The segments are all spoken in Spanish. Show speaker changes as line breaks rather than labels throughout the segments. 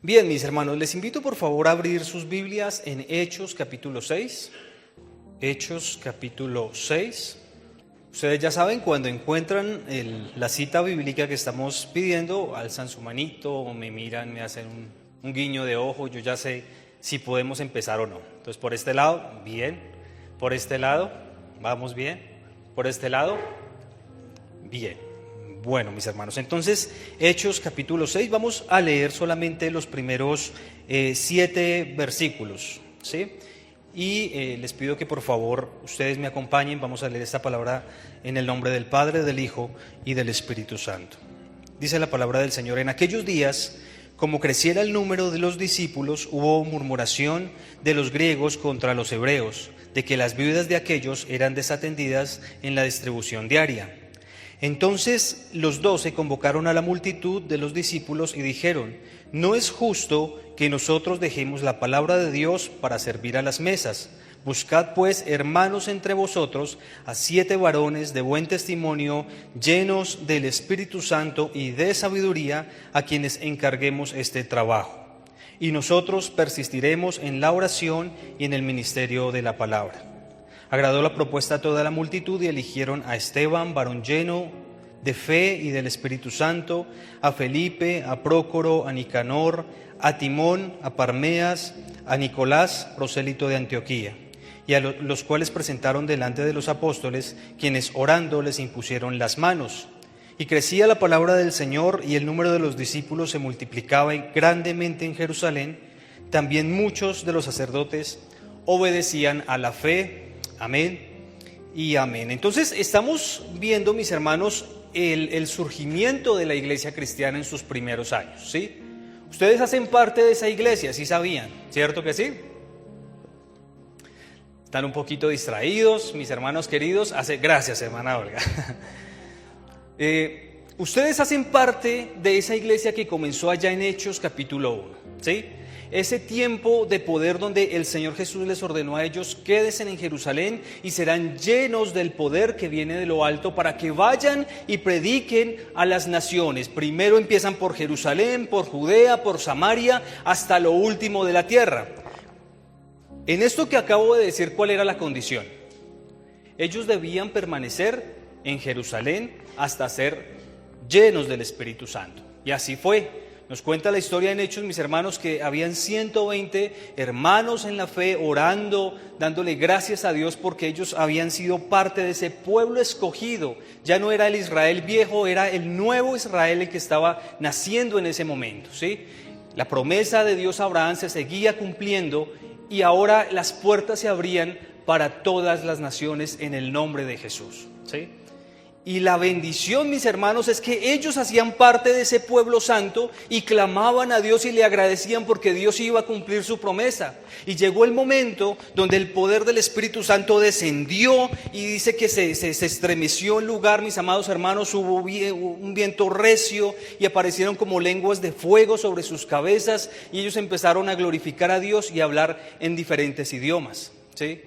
Bien, mis hermanos, les invito por favor a abrir sus Biblias en Hechos capítulo 6. Hechos capítulo 6. Ustedes ya saben, cuando encuentran la cita bíblica que estamos pidiendo, alzan su manito o me miran, me hacen un guiño de ojo, yo ya sé si podemos empezar o no. Entonces, por este lado, bien. Por este lado, vamos bien. Por este lado, bien. Bueno, mis hermanos, entonces, Hechos capítulo 6, vamos a leer solamente los primeros 7 versículos, ¿sí? Y les pido que por favor ustedes me acompañen, vamos a leer esta palabra en el nombre del Padre, del Hijo y del Espíritu Santo. Dice la palabra del Señor: en aquellos días, como creciera el número de los discípulos, hubo murmuración de los griegos contra los hebreos, de que las viudas de aquellos eran desatendidas en la distribución diaria. Entonces los 12 convocaron a la multitud de los discípulos y dijeron: no es justo que nosotros dejemos la palabra de Dios para servir a las mesas. Buscad pues, hermanos, entre vosotros a 7 varones de buen testimonio, llenos del Espíritu Santo y de sabiduría, a quienes encarguemos este trabajo. Y nosotros persistiremos en la oración y en el ministerio de la palabra. Agradó la propuesta a toda la multitud y eligieron a Esteban, varón lleno de fe y del Espíritu Santo, a Felipe, a Prócoro, a Nicanor, a Timón, a Parmeas, a Nicolás, prosélito de Antioquía, y a los cuales presentaron delante de los apóstoles, quienes orando les impusieron las manos. Y crecía la palabra del Señor, y el número de los discípulos se multiplicaba grandemente en Jerusalén. También muchos de los sacerdotes obedecían a la fe. Amén y amén. Entonces estamos viendo, mis hermanos, el surgimiento de la iglesia cristiana en sus primeros años, ¿sí? Ustedes hacen parte de esa iglesia, ¿sí sabían? ¿Cierto que sí? Están un poquito distraídos, mis hermanos queridos. Gracias, hermana Olga. Ustedes hacen parte de esa iglesia que comenzó allá en Hechos capítulo 1, ¿sí? Ese tiempo de poder donde el Señor Jesús les ordenó a ellos: quédense en Jerusalén y serán llenos del poder que viene de lo alto para que vayan y prediquen a las naciones. Primero empiezan por Jerusalén, por Judea, por Samaria, hasta lo último de la tierra. En esto que acabo de decir, ¿cuál era la condición? Ellos debían permanecer en Jerusalén hasta ser llenos del Espíritu Santo. Y así fue. Nos cuenta la historia en Hechos, mis hermanos, que habían 120 hermanos en la fe orando, dándole gracias a Dios porque ellos habían sido parte de ese pueblo escogido. Ya no era el Israel viejo, era el nuevo Israel el que estaba naciendo en ese momento, ¿sí? La promesa de Dios a Abraham se seguía cumpliendo y ahora las puertas se abrían para todas las naciones en el nombre de Jesús, ¿sí? Y la bendición, mis hermanos, es que ellos hacían parte de ese pueblo santo y clamaban a Dios y le agradecían porque Dios iba a cumplir su promesa. Y llegó el momento donde el poder del Espíritu Santo descendió y dice que se estremeció el lugar, mis amados hermanos. Hubo un viento recio y aparecieron como lenguas de fuego sobre sus cabezas y ellos empezaron a glorificar a Dios y a hablar en diferentes idiomas, ¿sí?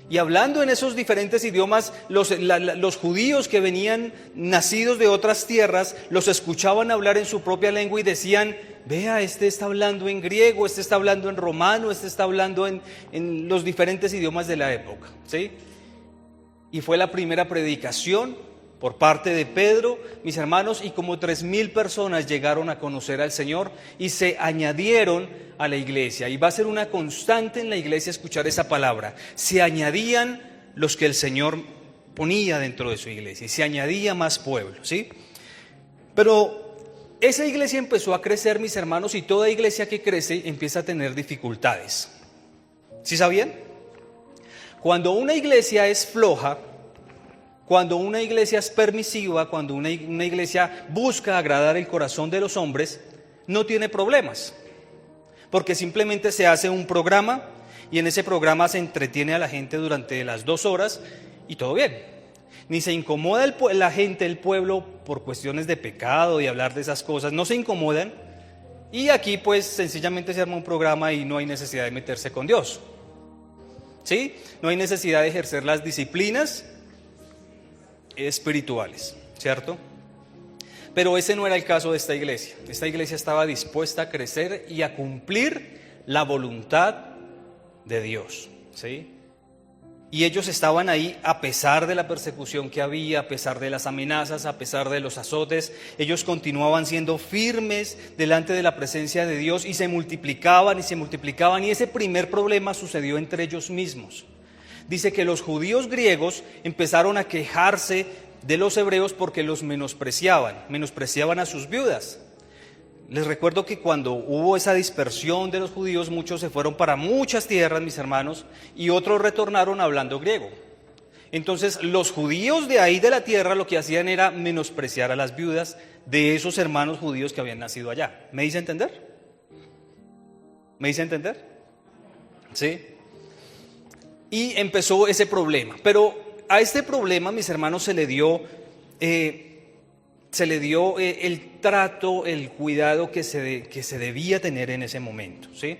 Y hablando en esos diferentes idiomas, los judíos que venían nacidos de otras tierras, los escuchaban hablar en su propia lengua y decían: vea, este está hablando en griego, este está hablando en romano, este está hablando en los diferentes idiomas de la época, ¿sí? Y fue la primera predicación por parte de Pedro, mis hermanos, y como 3,000 personas llegaron a conocer al Señor y se añadieron a la iglesia. Y va a ser una constante en la iglesia escuchar esa palabra. Se añadían los que el Señor ponía dentro de su iglesia y se añadía más pueblo, ¿sí? Pero esa iglesia empezó a crecer, mis hermanos, y toda iglesia que crece empieza a tener dificultades. ¿Sí sabían? Cuando una iglesia es floja, cuando una iglesia es permisiva, cuando una iglesia busca agradar el corazón de los hombres, no tiene problemas. Porque simplemente se hace un programa y en ese programa se entretiene a la gente durante las 2 horas y todo bien. Ni se incomoda la gente, el pueblo, por cuestiones de pecado y hablar de esas cosas, no se incomodan. Y aquí pues sencillamente se arma un programa y no hay necesidad de meterse con Dios, ¿sí? No hay necesidad de ejercer las disciplinas espirituales, ¿cierto? Pero ese no era el caso de esta iglesia. Esta iglesia estaba dispuesta a crecer y a cumplir la voluntad de Dios, ¿sí? Y ellos estaban ahí a pesar de la persecución que había, a pesar de las amenazas, a pesar de los azotes. Ellos continuaban siendo firmes delante de la presencia de Dios y se multiplicaban y se multiplicaban. Y ese primer problema sucedió entre ellos mismos. Dice que los judíos griegos empezaron a quejarse de los hebreos porque los menospreciaban a sus viudas. Les recuerdo que cuando hubo esa dispersión de los judíos, muchos se fueron para muchas tierras, mis hermanos, y otros retornaron hablando griego. Entonces, los judíos de ahí de la tierra lo que hacían era menospreciar a las viudas de esos hermanos judíos que habían nacido allá. ¿Me hice entender? ¿Me hice entender? ¿Sí? Y empezó ese problema. Pero a este problema, mis hermanos, se le dio el trato, el cuidado que se debía tener en ese momento, ¿sí?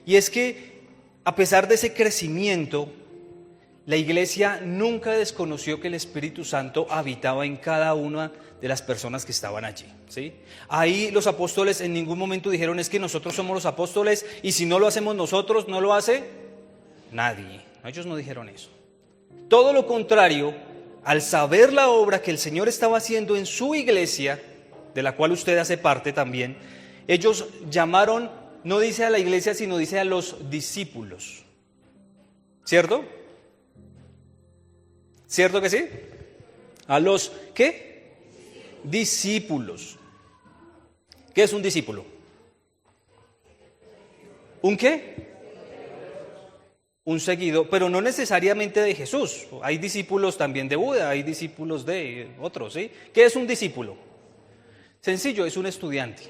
Y es que a pesar de ese crecimiento, la iglesia nunca desconoció que el Espíritu Santo habitaba en cada una de las personas que estaban allí, ¿sí? Ahí los apóstoles en ningún momento dijeron: es que nosotros somos los apóstoles y si no lo hacemos nosotros, no lo hace nadie. Ellos no dijeron eso. Todo lo contrario. Al saber la obra que el Señor estaba haciendo en su iglesia, de la cual usted hace parte también, ellos llamaron, no dice a la iglesia, sino dice a los discípulos. ¿Cierto? ¿Cierto que sí? A los, ¿qué? Discípulos. ¿Qué es un discípulo? ¿Un qué? Un seguidor, pero no necesariamente de Jesús. Hay discípulos también de Buda, hay discípulos de otros, ¿sí? ¿Qué es un discípulo? Sencillo, es un estudiante.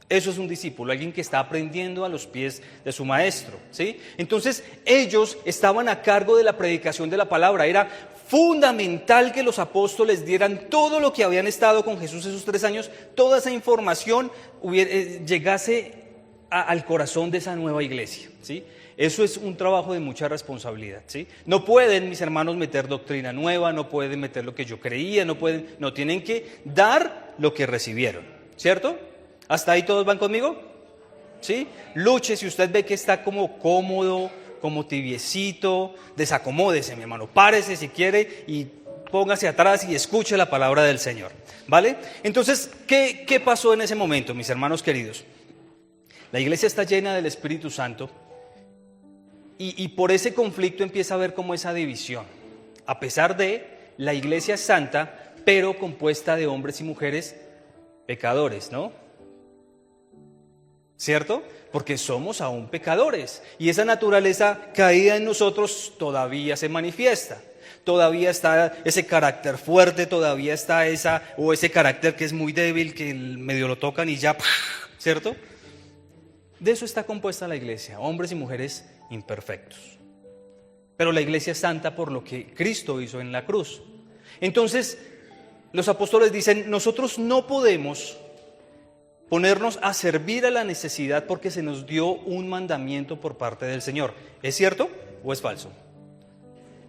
Eso es un discípulo, alguien que está aprendiendo a los pies de su maestro, ¿sí? Entonces, ellos estaban a cargo de la predicación de la palabra. Era fundamental que los apóstoles dieran todo lo que habían estado con Jesús esos 3 años, toda esa información llegase al corazón de esa nueva iglesia, ¿sí? Eso es un trabajo de mucha responsabilidad, ¿sí? No pueden, mis hermanos, meter doctrina nueva, no pueden meter lo que yo creía, no tienen que dar lo que recibieron, ¿cierto? ¿Hasta ahí todos van conmigo? ¿Sí? Luche, si usted ve que está como cómodo, como tibiecito, desacomódese, mi hermano, párese si quiere y póngase atrás y escuche la palabra del Señor, ¿vale? Entonces, ¿qué pasó en ese momento, mis hermanos queridos? La iglesia está llena del Espíritu Santo. Y por ese conflicto empieza a haber como esa división. A pesar de la iglesia es santa, pero compuesta de hombres y mujeres pecadores, ¿no? ¿Cierto? Porque somos aún pecadores. Y esa naturaleza caída en nosotros todavía se manifiesta. Todavía está ese carácter fuerte, todavía está ese carácter que es muy débil, que medio lo tocan y ya, ¿cierto? De eso está compuesta la iglesia, hombres y mujeres imperfectos. Pero la iglesia es santa por lo que Cristo hizo en la cruz. Entonces, los apóstoles dicen: nosotros no podemos ponernos a servir a la necesidad porque se nos dio un mandamiento por parte del Señor. ¿Es cierto o es falso?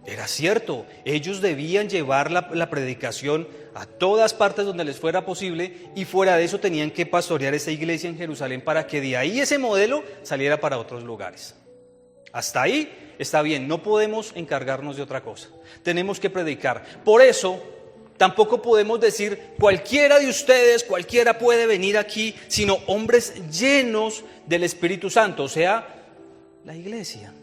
Era cierto, ellos debían llevar la predicación a todas partes donde les fuera posible, y fuera de eso tenían que pastorear esa iglesia en Jerusalén para que de ahí ese modelo saliera para otros lugares. Hasta ahí está bien, no podemos encargarnos de otra cosa, tenemos que predicar. Por eso tampoco podemos decir: cualquiera de ustedes, cualquiera puede venir aquí, sino hombres llenos del Espíritu Santo, o sea, la iglesia.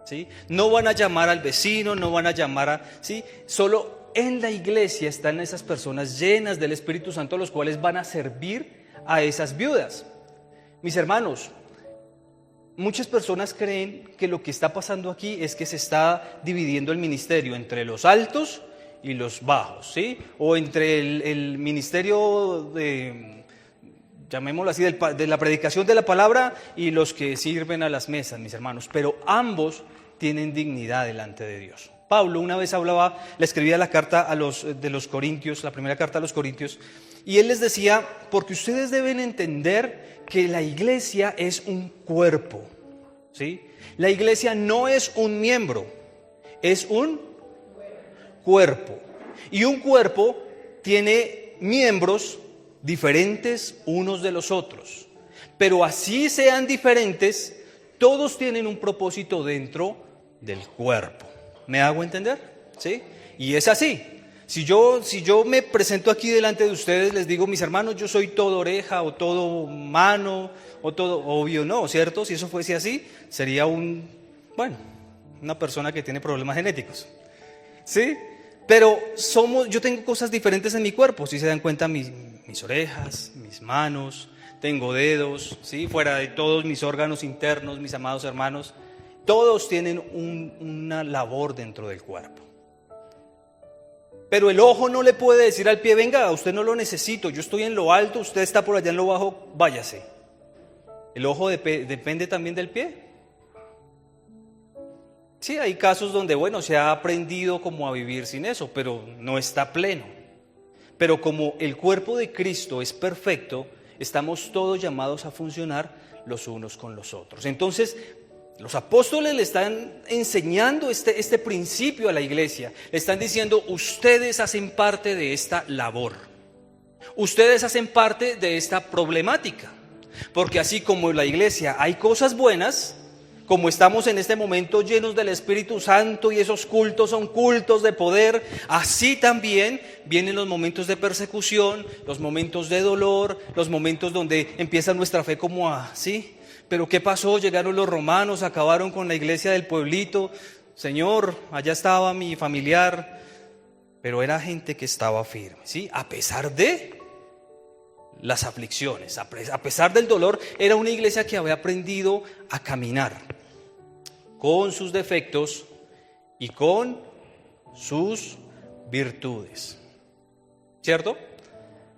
¿Sí? No van a llamar al vecino, no van a llamar ¿sí? Solo en la iglesia están esas personas llenas del Espíritu Santo, los cuales van a servir a esas viudas. Mis hermanos, muchas personas creen que lo que está pasando aquí es que se está dividiendo el ministerio entre los altos y los bajos, ¿sí? O entre el ministerio llamémoslo así, de la predicación de la palabra y los que sirven a las mesas, mis hermanos. Pero ambos tienen dignidad delante de Dios. Pablo una vez le escribía la carta de los Corintios, la primera carta a los Corintios, y él les decía: porque ustedes deben entender que la iglesia es un cuerpo, ¿sí? La iglesia no es un miembro, es un cuerpo. Y un cuerpo tiene miembros diferentes unos de los otros, pero así sean diferentes, todos tienen un propósito dentro del cuerpo. ¿Me hago entender? ¿Sí? Y es así. Si yo me presento aquí delante de ustedes, les digo, mis hermanos, yo soy todo oreja o todo mano o todo, obvio no, ¿cierto? Si eso fuese así, sería una persona que tiene problemas genéticos, ¿sí? Pero yo tengo cosas diferentes en mi cuerpo, si se dan cuenta, mis orejas, mis manos, tengo dedos, ¿sí? Fuera de todos mis órganos internos, mis amados hermanos, todos tienen una labor dentro del cuerpo. Pero el ojo no le puede decir al pie, venga, usted no lo necesito, yo estoy en lo alto, usted está por allá en lo bajo, váyase. El ojo depende también del pie. Sí, hay casos donde, se ha aprendido como a vivir sin eso, pero no está pleno. Pero como el cuerpo de Cristo es perfecto, estamos todos llamados a funcionar los unos con los otros. Entonces, los apóstoles le están enseñando este principio a la iglesia. Le están diciendo, ustedes hacen parte de esta labor. Ustedes hacen parte de esta problemática. Porque así como en la iglesia hay cosas buenas, como estamos en este momento llenos del Espíritu Santo y esos cultos son cultos de poder, así también vienen los momentos de persecución, los momentos de dolor, los momentos donde empieza nuestra fe como así. Pero ¿qué pasó? Llegaron los romanos, acabaron con la iglesia del pueblito. Señor, allá estaba mi familiar. Pero era gente que estaba firme, ¿sí? A pesar de las aflicciones, a pesar del dolor, era una iglesia que había aprendido a caminar con sus defectos y con sus virtudes. ¿Cierto?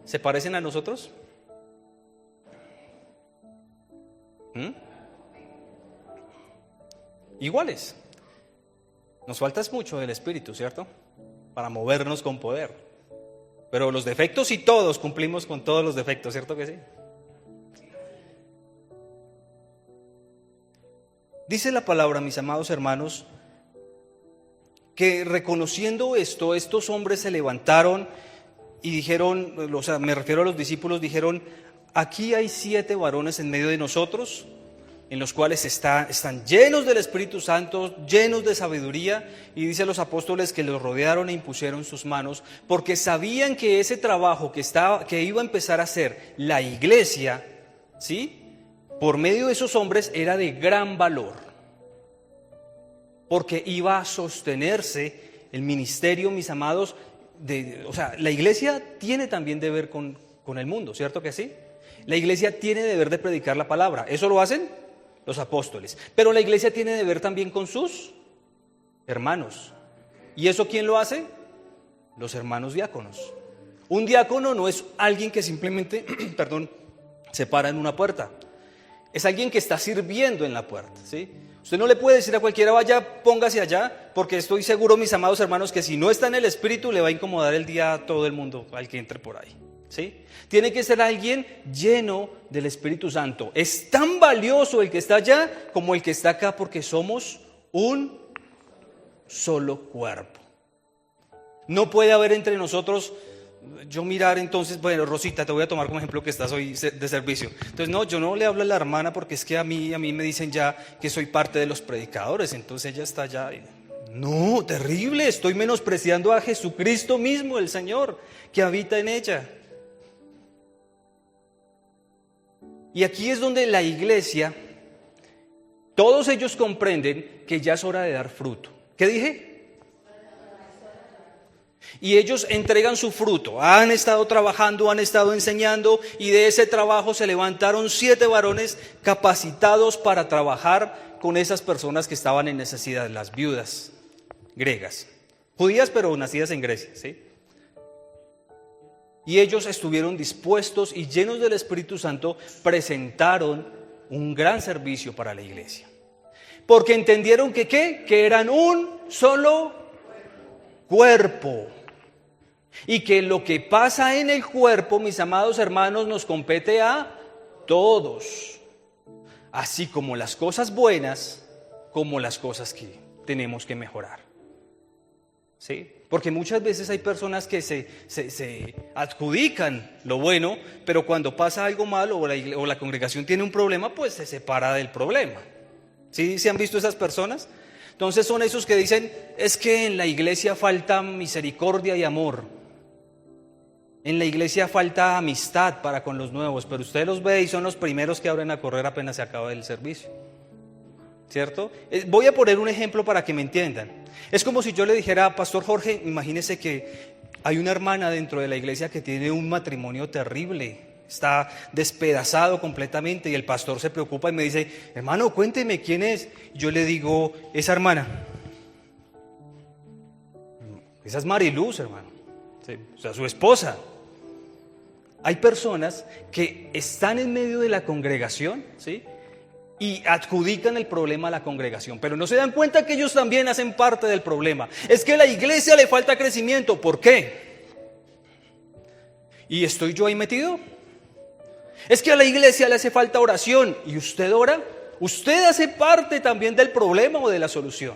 ¿Se parecen a nosotros? Iguales. Nos falta mucho del Espíritu, ¿cierto? Para movernos con poder. Pero los defectos y todos cumplimos con todos los defectos, ¿cierto que sí? Dice la palabra, mis amados hermanos, que reconociendo esto, estos hombres se levantaron y dijeron, me refiero a los discípulos, dijeron, aquí hay 7 varones en medio de nosotros, en los cuales están llenos del Espíritu Santo, llenos de sabiduría, y dice a los apóstoles que los rodearon e impusieron sus manos, porque sabían que ese trabajo que iba a empezar a hacer la iglesia, ¿sí?, por medio de esos hombres era de gran valor, porque iba a sostenerse el ministerio, mis amados, la iglesia tiene también deber con el mundo, ¿cierto que sí? La iglesia tiene deber de predicar la palabra, ¿eso lo hacen los apóstoles? Pero la iglesia tiene deber también con sus hermanos. ¿Y eso quién lo hace? Los hermanos diáconos. Un diácono no es alguien que simplemente, se para en una puerta. Es alguien que está sirviendo en la puerta, ¿sí? Usted no le puede decir a cualquiera, vaya, póngase allá, porque estoy seguro, mis amados hermanos, que si no está en el Espíritu, le va a incomodar el día a todo el mundo, al que entre por ahí, ¿sí? Tiene que ser alguien lleno del Espíritu Santo. Es tan valioso el que está allá como el que está acá, porque somos un solo cuerpo. No puede haber entre nosotros, yo mirar entonces, Rosita, te voy a tomar como ejemplo que estás hoy de servicio. Entonces, no, yo no le hablo a la hermana porque es que a mí me dicen ya que soy parte de los predicadores, entonces ella está allá. No, terrible, estoy menospreciando a Jesucristo mismo, el Señor, que habita en ella. Y aquí es donde la iglesia, todos ellos comprenden que ya es hora de dar fruto. ¿Qué dije? Y ellos entregan su fruto, han estado trabajando, han estado enseñando, y de ese trabajo se levantaron 7 varones capacitados para trabajar con esas personas que estaban en necesidad, las viudas griegas, judías pero nacidas en Grecia, ¿sí? Y ellos estuvieron dispuestos y llenos del Espíritu Santo presentaron un gran servicio para la iglesia, porque entendieron que eran un solo cuerpo. Y que lo que pasa en el cuerpo, mis amados hermanos, nos compete a todos. Así como las cosas buenas, como las cosas que tenemos que mejorar. ¿sí? Porque muchas veces hay personas que se adjudican lo bueno, pero cuando pasa algo malo o la congregación tiene un problema, pues se separa del problema. ¿Sí? ¿Se han visto esas personas? Entonces son esos que dicen, es que en la iglesia falta misericordia y amor. En la iglesia falta amistad para con los nuevos, pero usted los ve y son los primeros que abren a correr apenas se acaba el servicio. ¿Cierto? Voy a poner un ejemplo para que me entiendan. Es como si yo le dijera, Pastor Jorge, imagínese que hay una hermana dentro de la iglesia que tiene un matrimonio terrible, está despedazado completamente y el pastor se preocupa y me dice, hermano, cuénteme quién es. Yo le digo, esa hermana. Esa es Mariluz, hermano. Sí, o sea, su esposa. Hay personas que están en medio de la congregación, ¿sí? Y adjudican el problema a la congregación, pero no se dan cuenta que ellos también hacen parte del problema. Es que a la iglesia le falta crecimiento. ¿Por qué? ¿Y estoy yo ahí metido? Es que a la iglesia le hace falta oración. ¿Y usted ora? Usted hace parte también del problema o de la solución.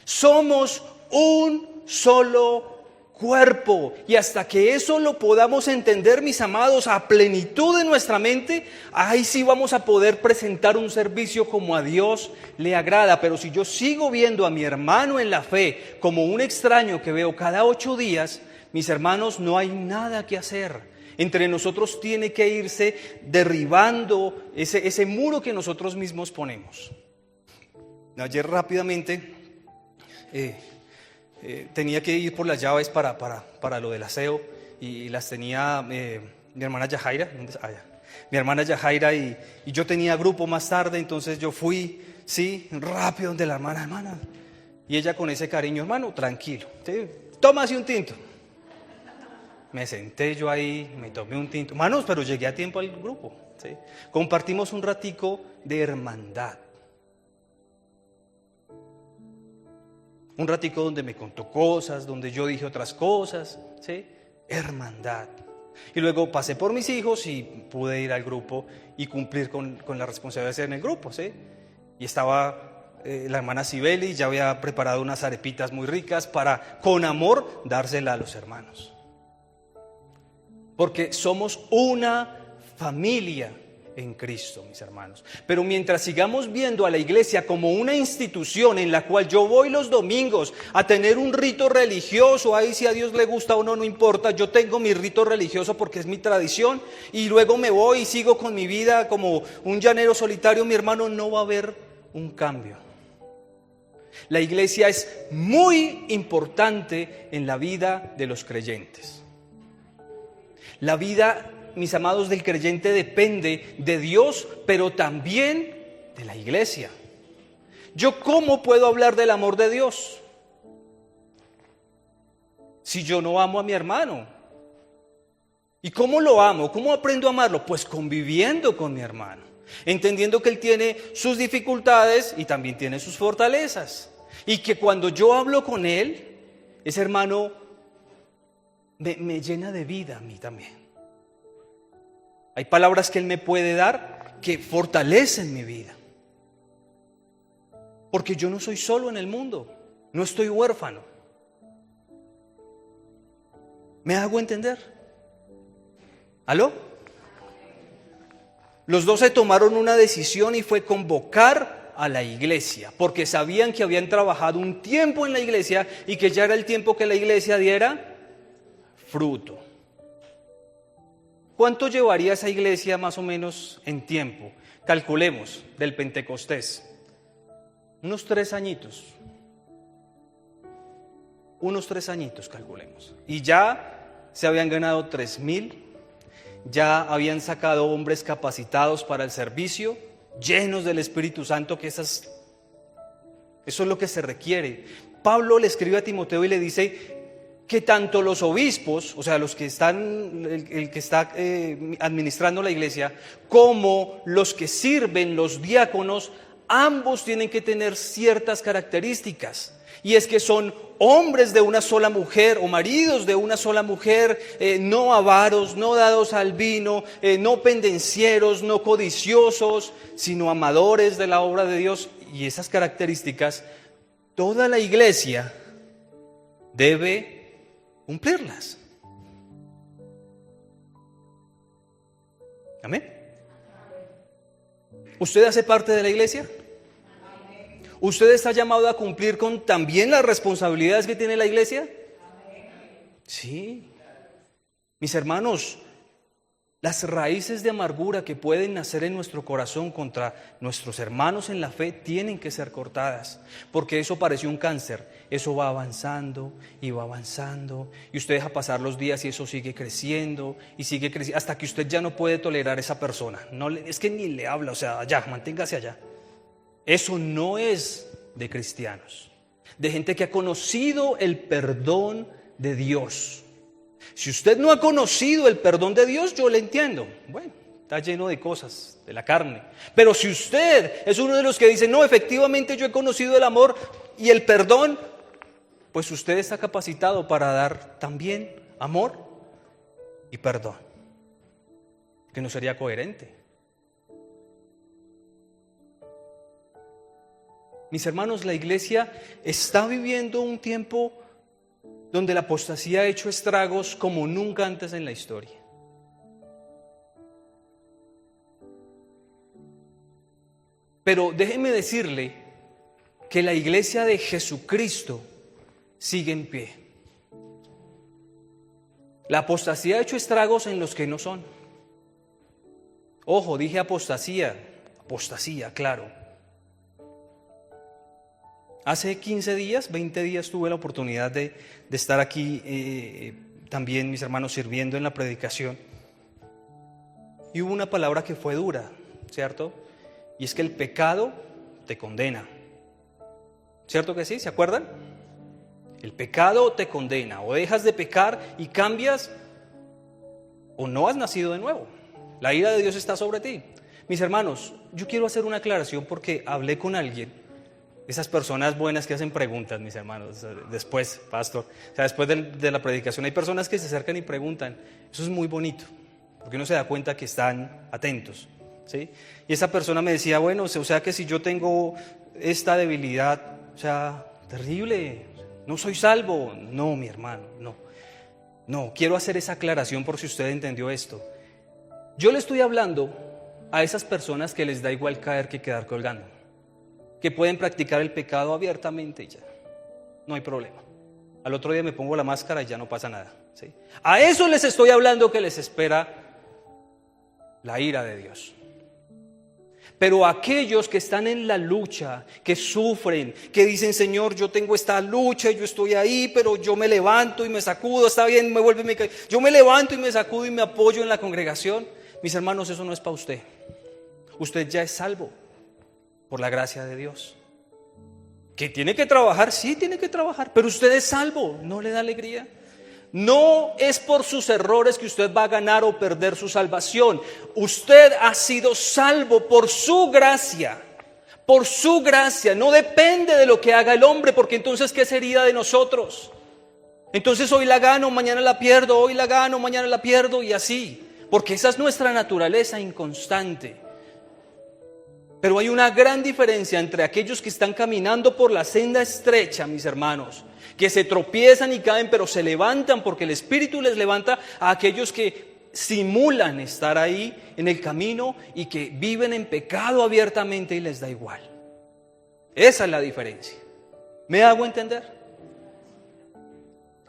Somos un solo cuerpo, y hasta que eso lo podamos entender, mis amados, a plenitud de nuestra mente, ahí sí vamos a poder presentar un servicio como a Dios le agrada. Pero si yo sigo viendo a mi hermano en la fe como un extraño que veo cada 8 días, mis hermanos, no hay nada que hacer. Entre nosotros tiene que irse derribando ese muro que nosotros mismos ponemos. Ayer rápidamente tenía que ir por las llaves para lo del aseo y las tenía mi hermana Yajaira. Mi hermana Yajaira y yo tenía grupo más tarde, entonces yo fui, sí, rápido donde la hermana, y ella con ese cariño, hermano, tranquilo, ¿sí? Tómase un tinto. Me senté yo ahí, me tomé un tinto, hermanos, pero llegué a tiempo al grupo, ¿sí? Compartimos un ratico de hermandad. Un ratico donde me contó cosas, donde yo dije otras cosas, ¿sí? Hermandad. Y luego pasé por mis hijos y pude ir al grupo y cumplir con la responsabilidad de ser en el grupo, ¿sí? Y estaba la hermana Sibeli, ya había preparado unas arepitas muy ricas para, con amor, dársela a los hermanos. Porque somos una familia en Cristo, mis hermanos. Pero mientras sigamos viendo a la iglesia como una institución en la cual yo voy los domingos a tener un rito religioso, ahí si a Dios le gusta o no, no importa, yo tengo mi rito religioso porque es mi tradición, y luego me voy y sigo con mi vida como un llanero solitario, mi hermano, no va a haber un cambio. La iglesia es muy importante en la vida de los creyentes. La vida, mis amados, del creyente depende de Dios, pero también de la iglesia. ¿Yo cómo puedo hablar del amor de Dios si yo no amo a mi hermano? ¿Y cómo lo amo? ¿Cómo aprendo a amarlo? Pues conviviendo con mi hermano, entendiendo que él tiene sus dificultades y también tiene sus fortalezas, y que cuando yo hablo con él, ese hermano me llena de vida a mí también. Hay palabras que él me puede dar que fortalecen mi vida, porque yo no soy solo en el mundo, no estoy huérfano. ¿Me hago entender? ¿Aló? Los dos se tomaron una decisión y fue convocar a la iglesia, porque sabían que habían trabajado un tiempo en la iglesia y que ya era el tiempo que la iglesia diera fruto. ¿Cuánto llevaría esa iglesia más o menos en tiempo? Calculemos, del Pentecostés. Unos 3 añitos. Unos 3 añitos, calculemos. Y ya se habían ganado 3,000. Ya habían sacado hombres capacitados para el servicio, llenos del Espíritu Santo, que eso es lo que se requiere. Pablo le escribe a Timoteo y le dice que tanto los obispos, o sea, los que están, el que está administrando la iglesia, como los que sirven, los diáconos, ambos tienen que tener ciertas características. Y es que son hombres de una sola mujer o maridos de una sola mujer, no avaros, no dados al vino, no pendencieros, no codiciosos, sino amadores de la obra de Dios. Y esas características, toda la iglesia debe cumplirlas. Amén. ¿Usted hace parte de la iglesia? ¿Usted está llamado a cumplir con también las responsabilidades que tiene la iglesia? Sí. Mis hermanos, las raíces de amargura que pueden nacer en nuestro corazón contra nuestros hermanos en la fe tienen que ser cortadas, porque eso parece un cáncer. Eso va avanzando y va avanzando, y usted deja pasar los días y eso sigue creciendo y sigue creciendo hasta que usted ya no puede tolerar a esa persona. No, es que ni le habla, o sea, ya, manténgase allá. Eso no es de cristianos, de gente que ha conocido el perdón de Dios. Si usted no ha conocido el perdón de Dios, yo le entiendo. Bueno, está lleno de cosas, de la carne. Pero si usted es uno de los que dice, no, efectivamente yo he conocido el amor y el perdón, pues usted está capacitado para dar también amor y perdón. Que no sería coherente. Mis hermanos, la iglesia está viviendo un tiempo donde la apostasía ha hecho estragos como nunca antes en la historia. Pero déjeme decirle que la iglesia de Jesucristo sigue en pie. La apostasía ha hecho estragos en los que no son. Ojo, dije apostasía, claro. Hace 15 días, 20 días tuve la oportunidad de estar aquí también, mis hermanos, sirviendo en la predicación. Y hubo una palabra que fue dura, ¿cierto? Y es que el pecado te condena. ¿Cierto que sí? ¿Se acuerdan? El pecado te condena. O dejas de pecar y cambias, o no has nacido de nuevo. La ira de Dios está sobre ti. Mis hermanos, yo quiero hacer una aclaración porque hablé con alguien. Esas personas buenas que hacen preguntas, mis hermanos, después, pastor, o sea, después de la predicación hay personas que se acercan y preguntan. Eso es muy bonito, porque uno se da cuenta que están atentos, ¿sí? Y esa persona me decía, bueno, o sea que si yo tengo esta debilidad, o sea, terrible, no soy salvo. No, mi hermano, no, quiero hacer esa aclaración por si usted entendió esto. Yo le estoy hablando a esas personas que les da igual caer que quedar colgando, que pueden practicar el pecado abiertamente y ya, no hay problema. Al otro día me pongo la máscara y ya no pasa nada, ¿sí? A eso les estoy hablando, que les espera la ira de Dios. Pero aquellos que están en la lucha, que sufren, que dicen, Señor, yo tengo esta lucha, yo estoy ahí, pero yo me levanto y me sacudo, está bien, me vuelve y me cae. Yo me levanto y me sacudo y me apoyo en la congregación. Mis hermanos, eso no es para usted. Usted ya es salvo por la gracia de Dios. ¿Que tiene que trabajar? Sí, tiene que trabajar, pero usted es salvo. ¿No le da alegría? No es por sus errores que usted va a ganar o perder su salvación. Usted ha sido salvo por su gracia. Por su gracia. No depende de lo que haga el hombre, porque entonces ¿qué sería de nosotros? Entonces hoy la gano, mañana la pierdo, hoy la gano, mañana la pierdo, y así. Porque esa es nuestra naturaleza inconstante. Pero hay una gran diferencia entre aquellos que están caminando por la senda estrecha, mis hermanos, que se tropiezan y caen, pero se levantan porque el Espíritu les levanta, a aquellos que simulan estar ahí en el camino y que viven en pecado abiertamente y les da igual. Esa es la diferencia. ¿Me hago entender?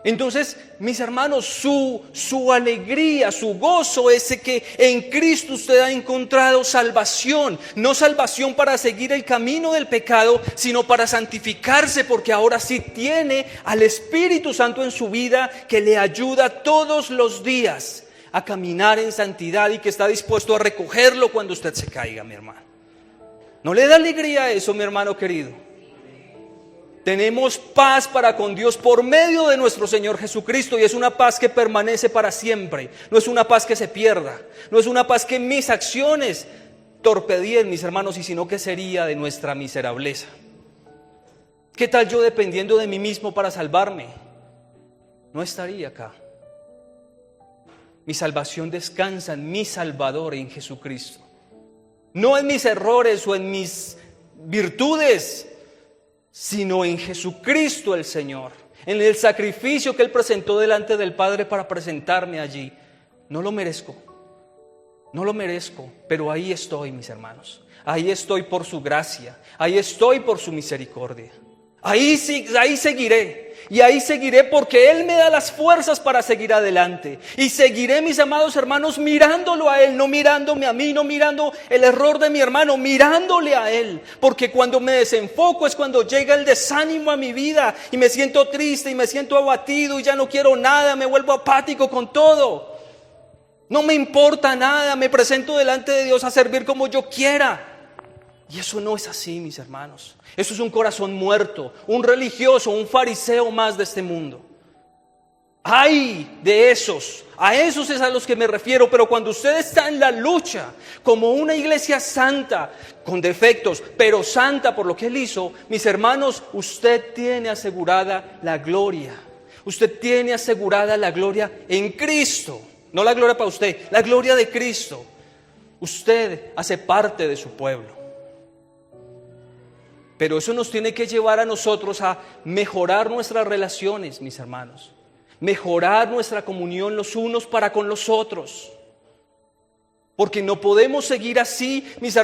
Entonces, mis hermanos, su alegría, su gozo es que en Cristo usted ha encontrado salvación. No salvación para seguir el camino del pecado, sino para santificarse, porque ahora sí tiene al Espíritu Santo en su vida, que le ayuda todos los días a caminar en santidad y que está dispuesto a recogerlo cuando usted se caiga, mi hermano. ¿No le da alegría eso, mi hermano querido? Tenemos paz para con Dios por medio de nuestro Señor Jesucristo, y es una paz que permanece para siempre. No es una paz que se pierda, no es una paz que mis acciones torpedien, mis hermanos, y sino que sería de nuestra miserableza. ¿Qué tal yo dependiendo de mí mismo para salvarme? No estaría acá. Mi salvación descansa en mi Salvador, en Jesucristo. No en mis errores o en mis virtudes, sino en Jesucristo el Señor. en el sacrificio que Él presentó delante del Padre para presentarme allí. No lo merezco, pero ahí estoy, mis hermanos. Ahí estoy por su gracia, ahí estoy por su misericordia. Ahí seguiré, y ahí seguiré porque Él me da las fuerzas para seguir adelante. Y seguiré, mis amados hermanos, mirándolo a Él, no mirándome a mí, no mirando el error de mi hermano, mirándole a Él. Porque cuando me desenfoco es cuando llega el desánimo a mi vida y me siento triste y me siento abatido y ya no quiero nada, me vuelvo apático con todo. No me importa nada, me presento delante de Dios a servir como yo quiera. Y eso no es así, mis hermanos. Eso es un corazón muerto, un religioso, un fariseo más de este mundo. ¡Ay de esos! A esos es a los que me refiero. Pero cuando usted está en la lucha, como una iglesia santa, con defectos, pero santa por lo que Él hizo, mis hermanos, usted tiene asegurada la gloria. Usted tiene asegurada la gloria en Cristo. No la gloria para usted, la gloria de Cristo. Usted hace parte de su pueblo. Pero eso nos tiene que llevar a nosotros a mejorar nuestras relaciones, mis hermanos. Mejorar nuestra comunión los unos para con los otros. Porque no podemos seguir así, mis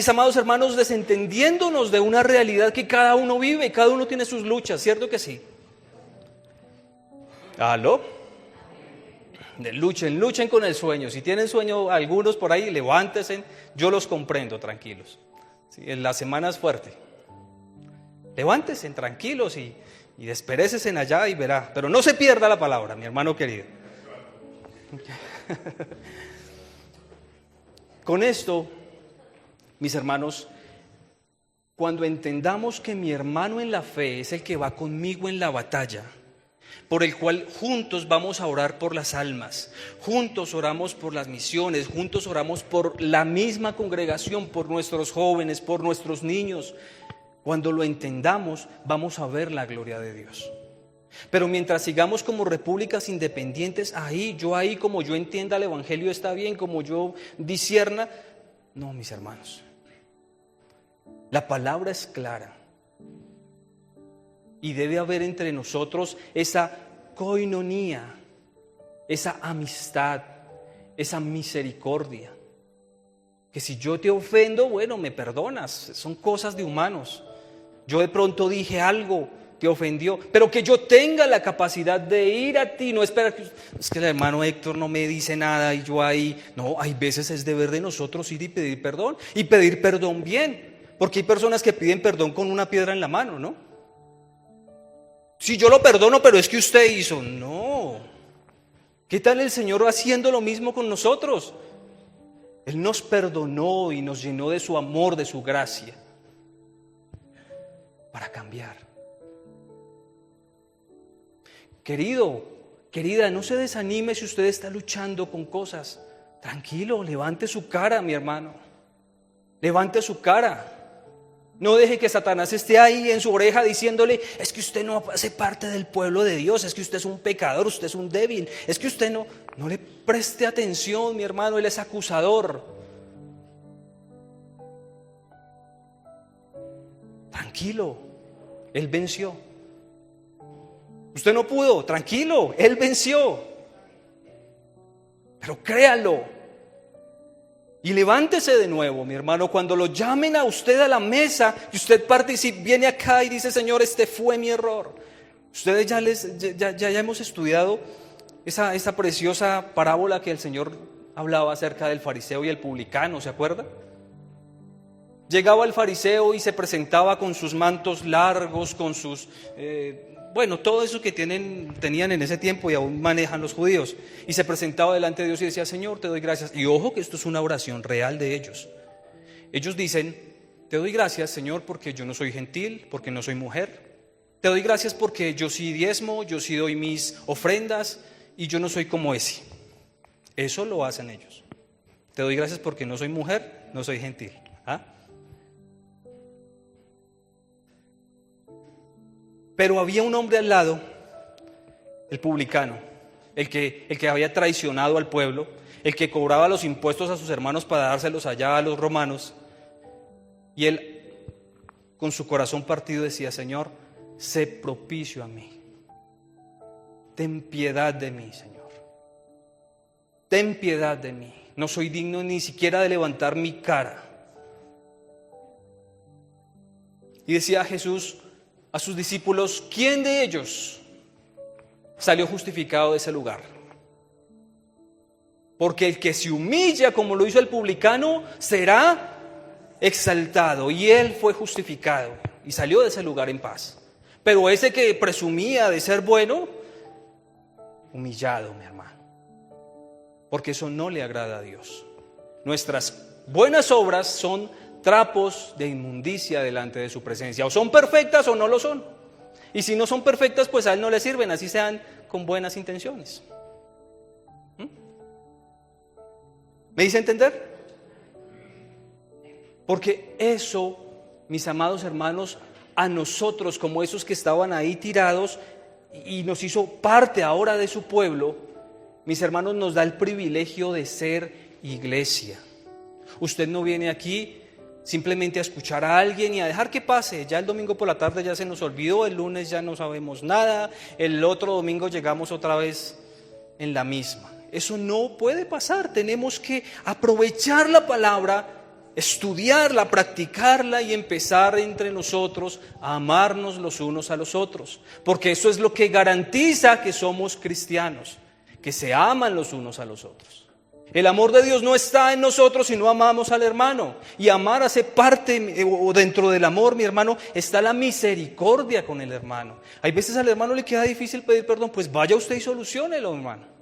amados hermanos, desentendiéndonos de una realidad que cada uno vive y cada uno tiene sus luchas, ¿cierto que sí? ¿Aló? Luchen con el sueño. Si tienen sueño algunos por ahí, levántense. Yo los comprendo, tranquilos. Sí, en la semana es fuerte. Levántese tranquilos y desperécese allá y verá. Pero no se pierda la palabra, mi hermano querido. Con esto, mis hermanos, cuando entendamos que mi hermano en la fe es el que va conmigo en la batalla, por el cual juntos vamos a orar por las almas, juntos oramos por las misiones, juntos oramos por la misma congregación, por nuestros jóvenes, por nuestros niños. Cuando lo entendamos, vamos a ver la gloria de Dios. Pero mientras sigamos como repúblicas independientes, ahí como yo entienda el evangelio está bien, como yo discierna, no, mis hermanos. La palabra es clara. Y debe haber entre nosotros esa coinonía, esa amistad, esa misericordia. Que si yo te ofendo, bueno, me perdonas, son cosas de humanos. Yo de pronto dije algo, te ofendió, pero que yo tenga la capacidad de ir a ti, no esperar que es que el hermano Héctor no me dice nada y yo ahí. No, hay veces es deber de nosotros ir y pedir perdón bien, porque hay personas que piden perdón con una piedra en la mano, ¿no? Si yo lo perdono, pero es que usted hizo, no. ¿Qué tal el Señor haciendo lo mismo con nosotros? Él nos perdonó y nos llenó de su amor, de su gracia, para cambiar. Querido, querida, no se desanime si usted está luchando con cosas. Tranquilo, levante su cara, mi hermano. Levante su cara. No deje que Satanás esté ahí en su oreja diciéndole: es que usted no hace parte del pueblo de Dios, es que usted es un pecador, usted es un débil, es que usted no le preste atención, mi hermano, él es acusador. Tranquilo, él venció. Usted no pudo, tranquilo, él venció. Pero créalo. Y levántese de nuevo, mi hermano, cuando lo llamen a usted a la mesa y usted participe, viene acá y dice: Señor, este fue mi error. Ustedes ya hemos estudiado esa preciosa parábola que el Señor hablaba acerca del fariseo y el publicano, ¿se acuerda? Llegaba el fariseo y se presentaba con sus mantos largos, con sus... todo eso que tenían en ese tiempo y aún manejan los judíos. Y se presentaba delante de Dios y decía: Señor, te doy gracias. Y ojo que esto es una oración real de ellos. Ellos dicen: te doy gracias, Señor, porque yo no soy gentil, porque no soy mujer. Te doy gracias porque yo sí diezmo, yo sí doy mis ofrendas y yo no soy como ese. Eso lo hacen ellos. Te doy gracias porque no soy mujer, no soy gentil. ¿Ah? Pero había un hombre al lado, el publicano, el que había traicionado al pueblo, el que cobraba los impuestos a sus hermanos para dárselos allá a los romanos. Y él, con su corazón partido, decía: Señor, sé propicio a mí. ten piedad de mí, Señor. Ten piedad de mí. No soy digno ni siquiera de levantar mi cara. Y decía Jesús a sus discípulos, ¿quién de ellos salió justificado de ese lugar? Porque el que se humilla como lo hizo el publicano será exaltado. Y él fue justificado y salió de ese lugar en paz. Pero ese que presumía de ser bueno, humillado, mi hermano. Porque eso no le agrada a Dios. Nuestras buenas obras son trapos de inmundicia delante de su presencia. O son perfectas o no lo son. Y si no son perfectas, pues a él no le sirven, así sean con buenas intenciones. ¿Me hice entender? Porque eso, mis amados hermanos, a nosotros como esos que estaban ahí tirados y nos hizo parte ahora de su pueblo, mis hermanos, nos da el privilegio de ser iglesia. Usted no viene aquí simplemente a escuchar a alguien y a dejar que pase. Ya el domingo por la tarde ya se nos olvidó, el lunes ya no sabemos nada, el otro domingo llegamos otra vez en la misma. Eso no puede pasar. Tenemos que aprovechar la palabra, estudiarla, practicarla y empezar entre nosotros a amarnos los unos a los otros. Porque eso es lo que garantiza que somos cristianos, que se aman los unos a los otros. El amor de Dios no está en nosotros si no amamos al hermano. Y amar hace parte, o dentro del amor, mi hermano, está la misericordia con el hermano. Hay veces al hermano le queda difícil pedir perdón, pues vaya usted y soluciónelo, hermano.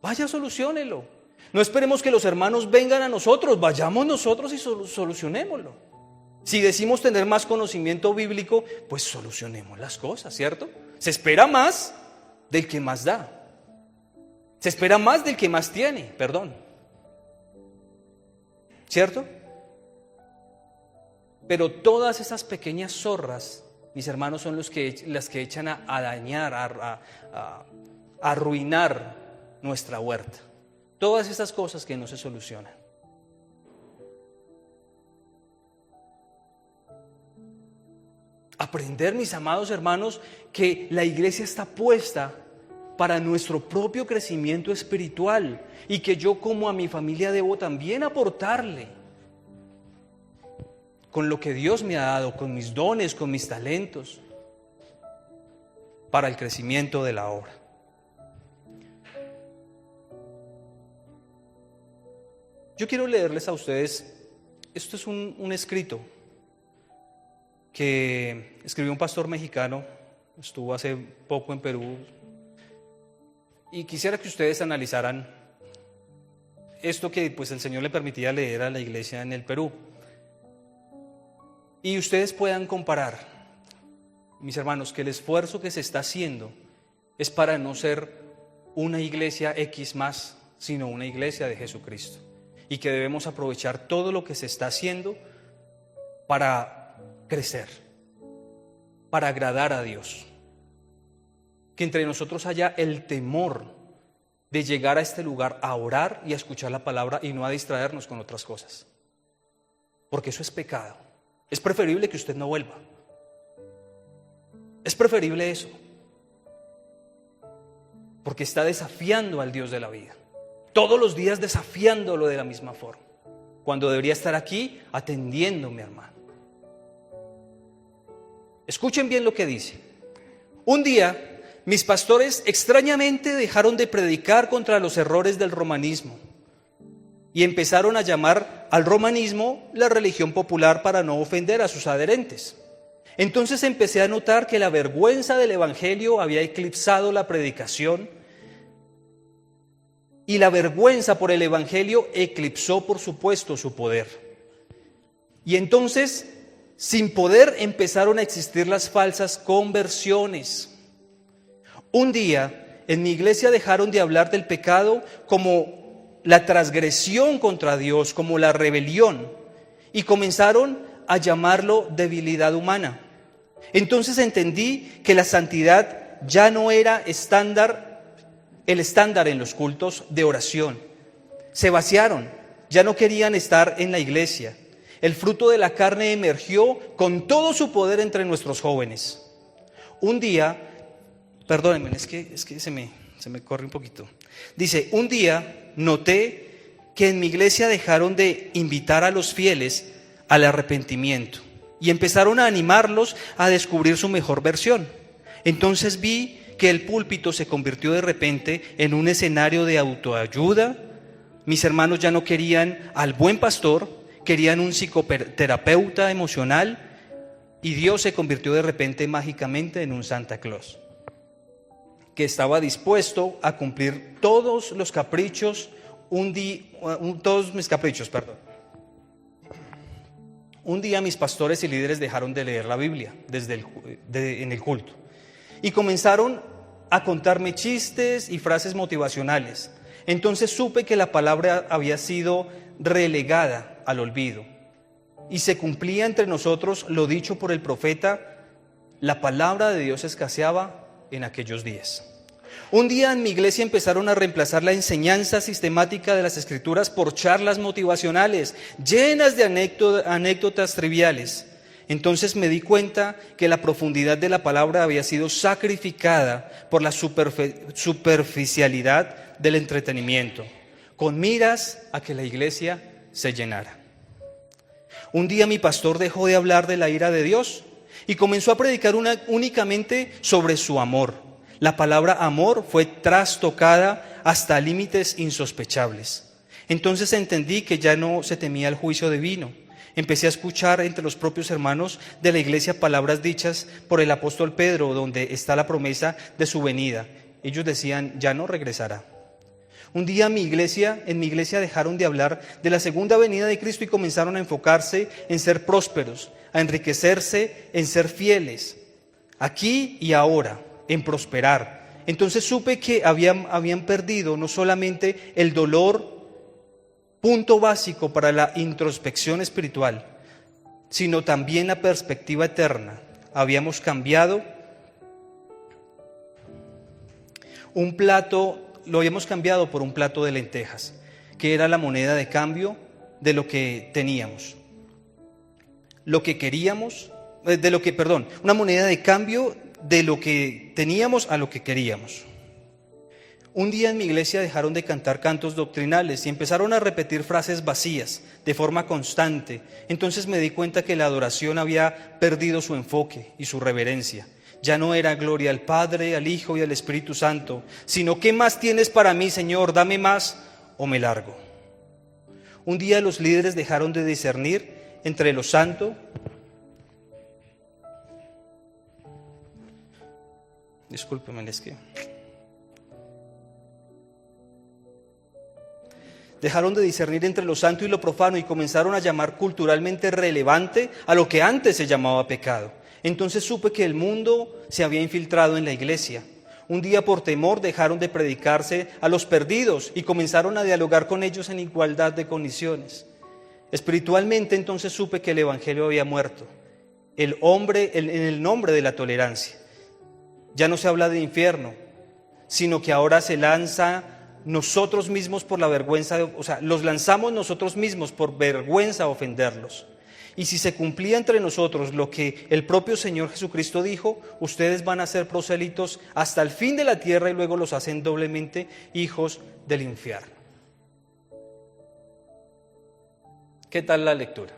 Vaya, soluciónelo. No esperemos que los hermanos vengan a nosotros, vayamos nosotros y solucionémoslo. Si decimos tener más conocimiento bíblico, pues solucionemos las cosas, ¿cierto? Se espera más del que más da. Se espera más del que más tiene, perdón. ¿Cierto? Pero todas esas pequeñas zorras, mis hermanos, son las que echan a dañar, a arruinar nuestra huerta. Todas esas cosas que no se solucionan. Aprender, mis amados hermanos, que la iglesia está puesta para nuestro propio crecimiento espiritual y que yo como a mi familia debo también aportarle con lo que Dios me ha dado, con mis dones, con mis talentos, para el crecimiento de la obra. Yo quiero leerles a ustedes, esto es un escrito que escribió un pastor mexicano, estuvo hace poco en Perú, y quisiera que ustedes analizaran esto que pues el Señor le permitía leer a la iglesia en el Perú. Y ustedes puedan comparar, mis hermanos, que el esfuerzo que se está haciendo es para no ser una iglesia X más, sino una iglesia de Jesucristo. Y que debemos aprovechar todo lo que se está haciendo para crecer, para agradar a Dios. Que entre nosotros haya el temor de llegar a este lugar a orar y a escuchar la palabra y no a distraernos con otras cosas. Porque eso es pecado. Es preferible que usted no vuelva. Es preferible eso. Porque está desafiando al Dios de la vida. Todos los días desafiándolo de la misma forma. Cuando debería estar aquí atendiéndome, hermano. Escuchen bien lo que dice. Un día, mis pastores extrañamente dejaron de predicar contra los errores del romanismo y empezaron a llamar al romanismo la religión popular para no ofender a sus adherentes. Entonces empecé a notar que la vergüenza del evangelio había eclipsado la predicación y la vergüenza por el evangelio eclipsó, por supuesto, su poder. Y entonces, sin poder, empezaron a existir las falsas conversiones. Un día, en mi iglesia dejaron de hablar del pecado como la transgresión contra Dios, como la rebelión, y comenzaron a llamarlo debilidad humana. Entonces entendí que la santidad ya no era el estándar en los cultos de oración. Se vaciaron, ya no querían estar en la iglesia. El fruto de la carne emergió con todo su poder entre nuestros jóvenes. Un día Perdónenme, es que se me corre un poquito. Dice, un día noté que en mi iglesia dejaron de invitar a los fieles al arrepentimiento y empezaron a animarlos a descubrir su mejor versión. Entonces vi que el púlpito se convirtió de repente en un escenario de autoayuda. Mis hermanos ya no querían al buen pastor, querían un psicoterapeuta emocional, y Dios se convirtió de repente mágicamente en un Santa Claus que estaba dispuesto a cumplir todos los caprichos, todos mis caprichos, perdón. Un día mis pastores y líderes dejaron de leer la Biblia en el culto y comenzaron a contarme chistes y frases motivacionales. Entonces supe que la palabra había sido relegada al olvido y se cumplía entre nosotros lo dicho por el profeta: la palabra de Dios escaseaba en aquellos días. Un día en mi iglesia empezaron a reemplazar la enseñanza sistemática de las Escrituras por charlas motivacionales llenas de anécdotas triviales. Entonces me di cuenta que la profundidad de la palabra había sido sacrificada por la superficialidad del entretenimiento, con miras a que la iglesia se llenara. Un día mi pastor dejó de hablar de la ira de Dios y comenzó a predicar únicamente sobre su amor. La palabra amor fue trastocada hasta límites insospechables. Entonces entendí que ya no se temía el juicio divino. Empecé a escuchar entre los propios hermanos de la iglesia palabras dichas por el apóstol Pedro, donde está la promesa de su venida. Ellos decían, ya no regresará. Un día en mi iglesia dejaron de hablar de la segunda venida de Cristo y comenzaron a enfocarse en ser prósperos, a enriquecerse, en ser fieles, aquí y ahora, en prosperar. Entonces supe que habían perdido no solamente el dolor, punto básico para la introspección espiritual, sino también la perspectiva eterna. Habíamos cambiado lo habíamos cambiado por un plato de lentejas, que era la moneda de cambio de lo que teníamos. Una moneda de cambio de lo que teníamos a lo que queríamos. Un día en mi iglesia dejaron de cantar cantos doctrinales y empezaron a repetir frases vacías de forma constante. Entonces me di cuenta que la adoración había perdido su enfoque y su reverencia. Ya no era gloria al Padre, al Hijo y al Espíritu Santo, sino ¿qué más tienes para mí, Señor? Dame más o me largo. Un día los líderes dejaron de discernir entre lo santo Dejaron de discernir entre lo santo y lo profano y comenzaron a llamar culturalmente relevante a lo que antes se llamaba pecado. Entonces supe que el mundo se había infiltrado en la iglesia. Un día por temor dejaron de predicarse a los perdidos y comenzaron a dialogar con ellos en igualdad de condiciones. Espiritualmente entonces supe que el evangelio había muerto, en el nombre de la tolerancia. Ya no se habla de infierno, sino que ahora se lanza nosotros mismos por la vergüenza, los lanzamos nosotros mismos por vergüenza a ofenderlos. Y si se cumplía entre nosotros lo que el propio Señor Jesucristo dijo, ustedes van a ser prosélitos hasta el fin de la tierra y luego los hacen doblemente hijos del infierno. ¿Qué tal la lectura?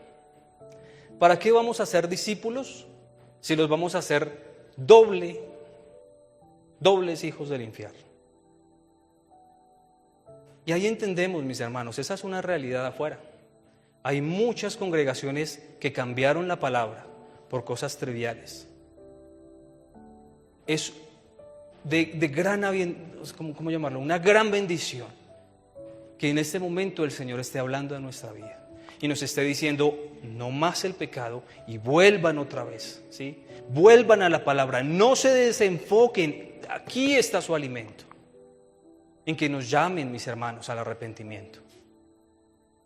¿Para qué vamos a ser discípulos si los vamos a hacer dobles hijos del infierno? Y ahí entendemos, mis hermanos, esa es una realidad afuera. Hay muchas congregaciones que cambiaron la palabra por cosas triviales. Es ¿cómo llamarlo? Una gran bendición que en este momento el Señor esté hablando de nuestra vida y nos esté diciendo, no más el pecado, y vuelvan otra vez, ¿sí? Vuelvan a la palabra, no se desenfoquen, aquí está su alimento, en que nos llamen, mis hermanos, al arrepentimiento.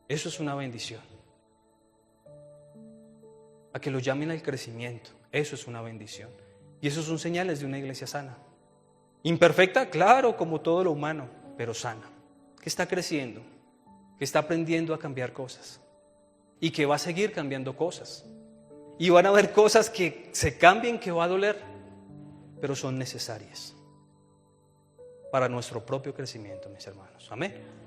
Eso es una bendición. A que lo llamen al crecimiento, eso es una bendición. Y eso son señales de una iglesia sana. Imperfecta, claro, como todo lo humano, pero sana. Que está creciendo, que está aprendiendo a cambiar cosas y que va a seguir cambiando cosas. Y van a haber cosas que se cambien, que va a doler, pero son necesarias. para nuestro propio crecimiento, mis hermanos. Amén.